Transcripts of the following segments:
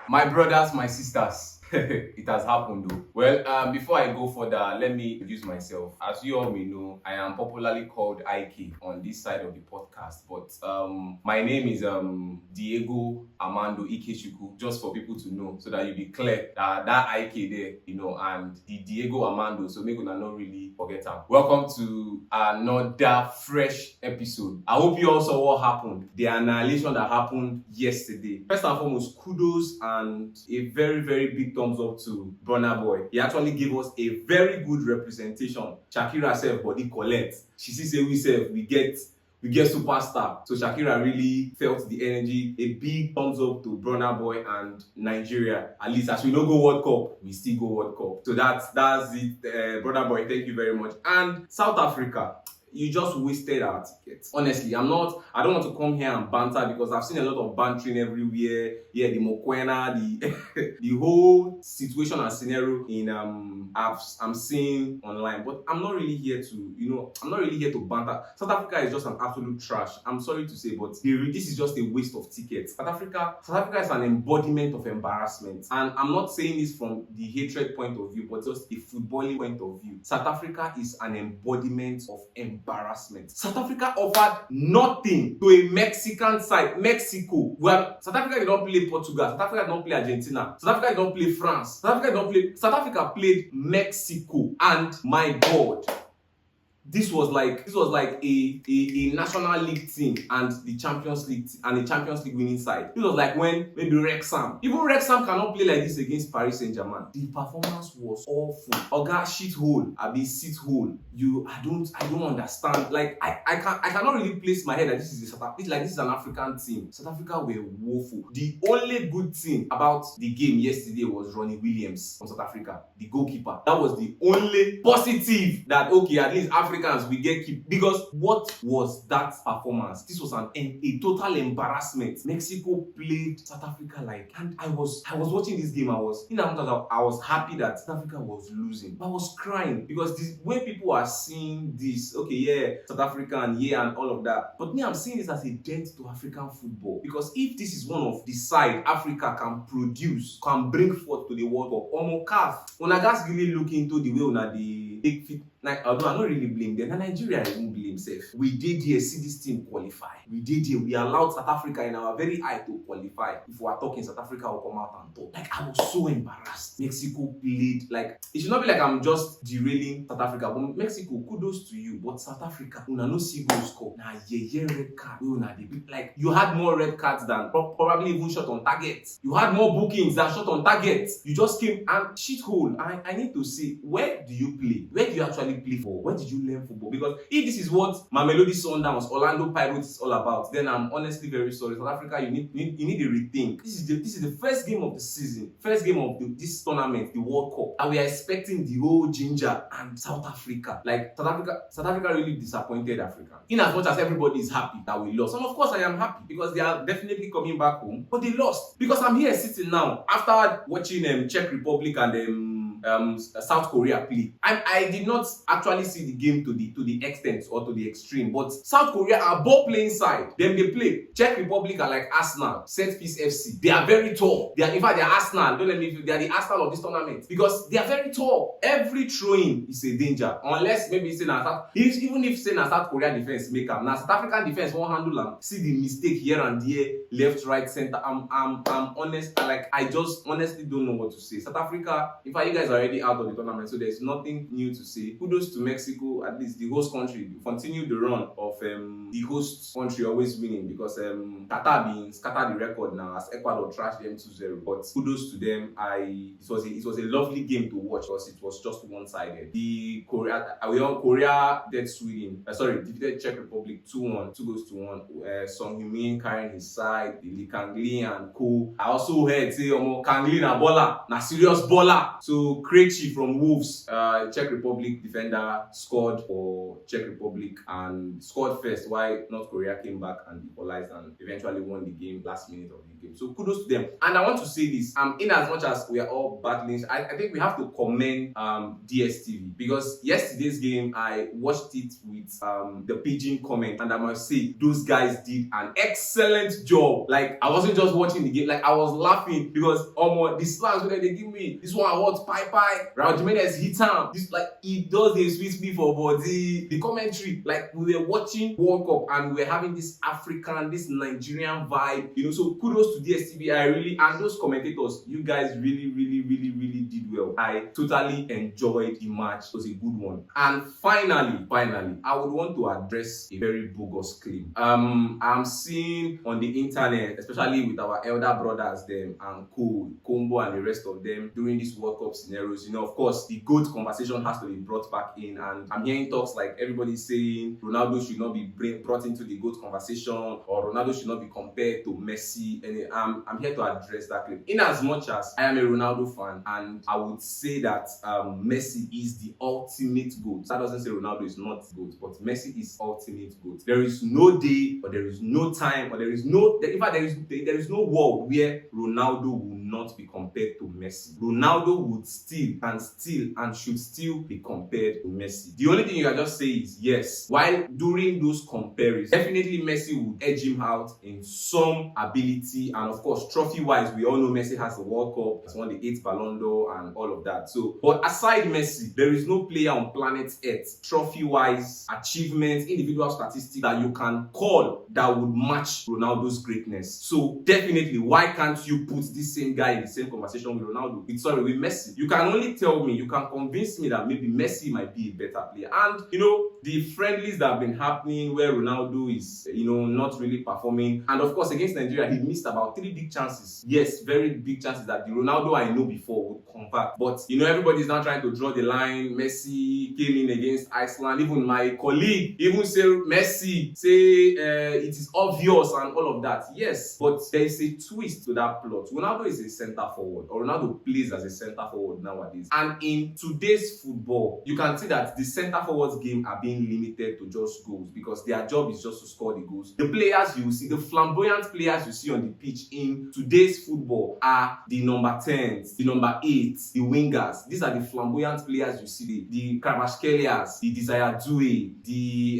My brothers, my sisters, it has happened though. Well, before I go further, let me introduce myself. As you all may know, I am popularly called IK on this side of the podcast, but my name is Diego Armando Ikechukwu, just for people to know, so that you be clear that IK there, and the Diego Armando, so make una not really forget him. Welcome to another fresh episode. I hope you all saw what happened, the annihilation that happened yesterday. First and foremost, kudos and a very, very big thumbs up to Burna Boy. He actually gave us a very good representation. Shakira self body collect. She say we self we get superstar. So Shakira really felt the energy. A big thumbs up to Burna Boy and Nigeria. At least as we don't go World Cup, we still go World Cup. So that's it. Burna Boy, thank you very much. And South Africa, you just wasted our tickets. Honestly, I don't want to come here and banter because I've seen a lot of bantering everywhere. Yeah, the Mokwena, the whole situation and scenario I'm seeing online. But I'm not really here to banter. South Africa is just an absolute trash. I'm sorry to say, but this is just a waste of tickets. South Africa is an embodiment of embarrassment. And I'm not saying this from the hatred point of view, but just a footballing point of view. South Africa is an embodiment of embarrassment. South Africa offered nothing to a Mexican side, Mexico. Well, South Africa did not play Portugal. South Africa did not play Argentina. South Africa did not play France. South Africa played Mexico. And my God, this was like a National League team and the Champions League and a Champions League winning side. It was like when maybe even Wrexham cannot play like this against Paris Saint-Germain. The performance was awful. Oga shithole, abi shithole. I don't understand. Like I cannot really place my head that this is an African team. South Africa were woeful. The only good thing about the game yesterday was Ronnie Williams from South Africa, the goalkeeper. That was the only positive that at least Africans we get keep, because what was that performance? This was a total embarrassment. Mexico played South Africa and I was watching this game. I was happy that South Africa was losing. I was crying because when people are seeing this, South Africa and all of that. But me, I'm seeing this as a dent to African football, because if this is one of the side Africa can bring forth to the World Cup, una guys really look into the way una dey take fit. Like, although I don't really blame them, and Nigeria I won't blame safe. We did here see this team qualify. We allowed South Africa in our very eye to qualify. If we are talking, South Africa will come out and talk. Like, I was so embarrassed. Mexico played it should not be like I'm just derailing South Africa, but Mexico, kudos to you. But South Africa, una no see goal score. Now red card. Like, you had more red cards than probably even shot on target. You had more bookings than shot on target. You just came and shithole. I need to see, where do you play? Where do you actually play for? Where did you learn football? Because if this is what Mamelodi Sundowns, Orlando Pirates is all about, then I'm honestly very sorry. South Africa, you need a rethink. This is the first game of the season, first game of this tournament, the World Cup, and we are expecting the whole ginger and South Africa. Like, South Africa really disappointed Africa. In as much as everybody is happy that we lost, and of course I am happy because they are definitely coming back home, but they lost. Because I'm here sitting now after watching Czech Republic and South Korea play. I did not actually see the game to the extent or to the extreme, but South Korea are ball playing side. Then they play. Czech Republic are like Arsenal, Set Piece FC. They are very tall. They are Arsenal. Don't let me feel they are the Arsenal of this tournament because they are very tall. Every throwing is a danger, unless maybe even if South Korea defense make up. Now South African defense won't handle them. See the mistake here and there, left, right, center. I'm honest. I just honestly don't know what to say. South Africa, in fact, you guys are already out of the tournament, so there's nothing new to say. Kudos to Mexico, at least the host country, continue the run of the host country always winning, because Qatar being scattered the record now as Ecuador trashed them 2-0. But kudos to them. It was a lovely game to watch because it was just one-sided. Korea defeated Czech Republic 2-1, 2-1. Song Heung-min carrying his side, the Lee Kangli and co. I also heard say Kangli na baller, na serious baller. So Krejci from Wolves, Czech Republic defender, scored for Czech Republic and scored first while North Korea came back and equalized and eventually won the game last minute of the game. So kudos to them. And I want to say this, in as much as we are all battling, I think we have to commend DSTV, because yesterday's game I watched it with the pigeon comment, and I must say those guys did an excellent job. Like, I wasn't just watching the game, like I was laughing because the slangs that they give me, this one I want pie, Raul Jimenez hit him, this, like, it does a sweet me for body. The commentary, like, we were watching World Cup and we were having this African, this Nigerian vibe, so kudos to DSTV. And those commentators, you guys really did well. I totally enjoyed the match. It was a good one. And finally, I would want to address a very bogus claim. I'm seeing on the internet, especially with our elder brothers, them and Combo and the rest of them during these World Cup scenarios, of course, the GOAT conversation has to be brought back in, and I'm hearing talks like everybody's saying Ronaldo should not be brought into the GOAT conversation, or Ronaldo should not be compared to Messi. And I'm here to address that claim. In as much as I am a Ronaldo fan, and I would say that Messi is the ultimate GOAT. That doesn't say Ronaldo is not GOAT, but Messi is ultimate GOAT. There is no day, or there is no time, or there is no world where Ronaldo will not be compared to Messi. Ronaldo would still and should still be compared to Messi. The only thing you can just say is yes, while during those comparisons, definitely Messi would edge him out in some ability, and of course, trophy-wise, we all know Messi has the World Cup, has won the 8th Ballon d'Or and all of that. So, but aside Messi, there is no player on planet Earth, trophy-wise, achievements, individual statistics that you can call that would match Ronaldo's greatness. So, definitely, why can't you put this same guy in the same conversation with Ronaldo? With Messi. You can only tell me, you can convince me that maybe Messi might be a better player. And, the friendlies that have been happening where Ronaldo is, not really performing. And of course, against Nigeria, he missed about 3 big chances. Yes, very big chances that the Ronaldo I know before would convert. But, everybody's now trying to draw the line. Messi came in against Iceland. Even my colleague even say Messi, it is obvious and all of that. Yes, but there is a twist to that plot. Ronaldo is a center forward, or Ronaldo plays as a center forward nowadays. And in today's football, you can see that the center forwards game are being limited to just goals, because their job is just to score the goals. The players you see, the flamboyant players you see on the pitch in today's football are the number 10s, the number 8s, the wingers. These are the flamboyant players you see, the Kvaratskhelia, the Desire Doué, the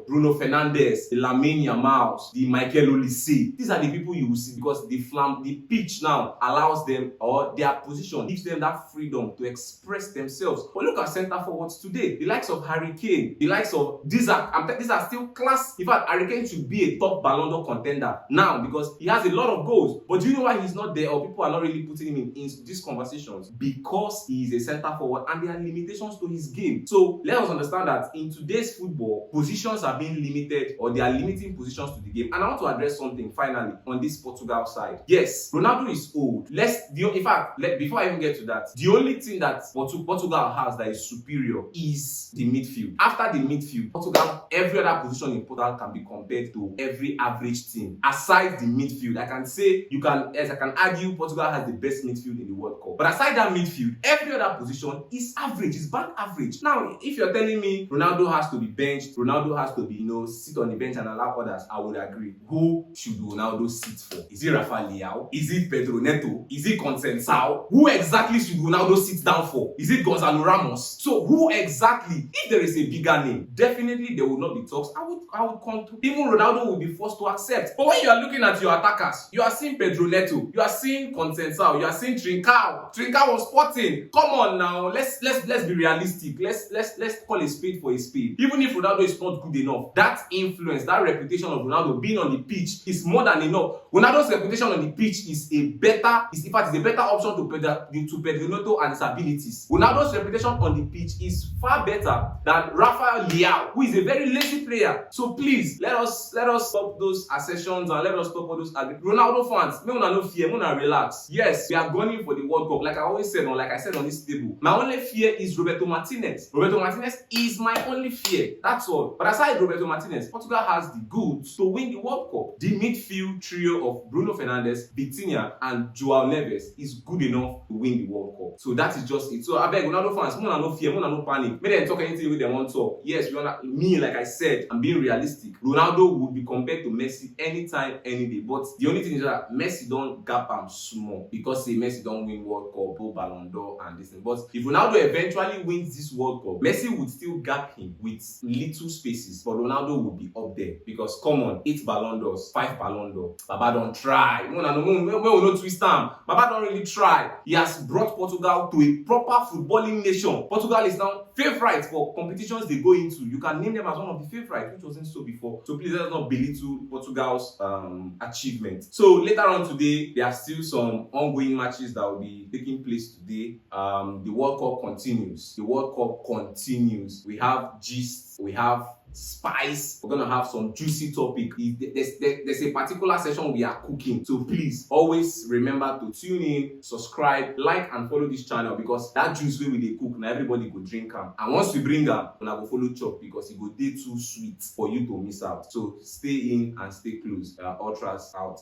Bruno Fernandes, the Lamine Yamal, the Michael Olise. These are the people you will see, because the pitch now allows them, or their position gives them that freedom to express themselves. But look at center forwards today, the likes of Harry Kane, the likes of these are still class. In fact, Harry Kane should be a top Ballon d'Or contender now, because he has a lot of goals. But do you know why he's not there, or people are not really putting him in these conversations? Because he is a center forward and there are limitations to his game. So let us understand that in today's football, positions are being limited, or they are limiting positions to the game. And I want to address something finally on this Portugal side. Yes, Ronaldo is old. Before I even get to that, the only thing that Portugal has that is superior is the midfield. After the midfield, Portugal, every other position in Portugal can be compared to every average team. Aside the midfield, I can argue Portugal has the best midfield in the World Cup. But aside that midfield, every other position is average, is band average. Now, if you're telling me Ronaldo has to be benched, Ronaldo has to be, sit on the bench and allow others, I would agree. Who should Ronaldo sit for? Is it Rafa Leao? Is it Pedro Neto? Is it Conceição? Who exactly should Ronaldo sit down for? Is it Gonzalo Ramos? So who exactly? If there is a bigger name, definitely there will not be talks. I would come to. Even Ronaldo will be forced to accept. But when you are looking at your attackers, you are seeing Pedro Neto, you are seeing Conceição, you are seeing Trincao. Trincao was Sporting. Come on now, let's be realistic. Let's call a spade for a spade. Even if Ronaldo is not good enough, that influence, that reputation of Ronaldo being on the pitch is more than enough. Ronaldo's reputation on the pitch is a better option to Pedro Neto and his abilities. Ronaldo's reputation on the pitch is far better than Rafael Leao, who is a very lazy player. So please, let us stop those assertions and let us stop all those Ronaldo fans. May una no fear, may una relax. Yes, we are going for the World Cup. Like I always said, or like I said on this table, my only fear is Roberto Martinez. Roberto Martinez is my only fear. That's all. But aside Roberto Martinez, Portugal has the goods to win the World Cup. The midfield trio of Bruno Fernandes, Vitinha, and Joao Neves is good enough to win the World Cup. So that is just it. So I beg Ronaldo fans, more no fear, more no panic. Make them talk anything with them want to talk. Yes, me, like I said, I'm being realistic. Ronaldo would be compared to Messi anytime, any day. But the only thing is that Messi don't gap him small because say Messi don't win World Cup, Ballon d'Or, and this thing. But if Ronaldo eventually wins this World Cup, Messi would still gap him with little spaces, but Ronaldo would be up there because come on, 8 Ballon d'Ors, 5 Ballon d'Or. Baba don't try. We no twist him. Baba don't really try. He has brought Portugal to a proper footballing nation. Portugal is now favorite for competitions they go into. You can name them as one of the favorites, which wasn't so before. So please let us not belittle Portugal's achievement. So later on today, there are still some ongoing matches that will be taking place today. The World Cup continues. The World Cup continues. We have gist. We have spice. We're gonna have some juicy topic. There's a particular session we are cooking, so please always remember to tune in, subscribe, like, and follow this channel because that juice wey we dey cook na everybody go drink am, and once we bring am, una go follow chop because e go dey too sweet for you to miss out. So stay in and stay close. Ultras out.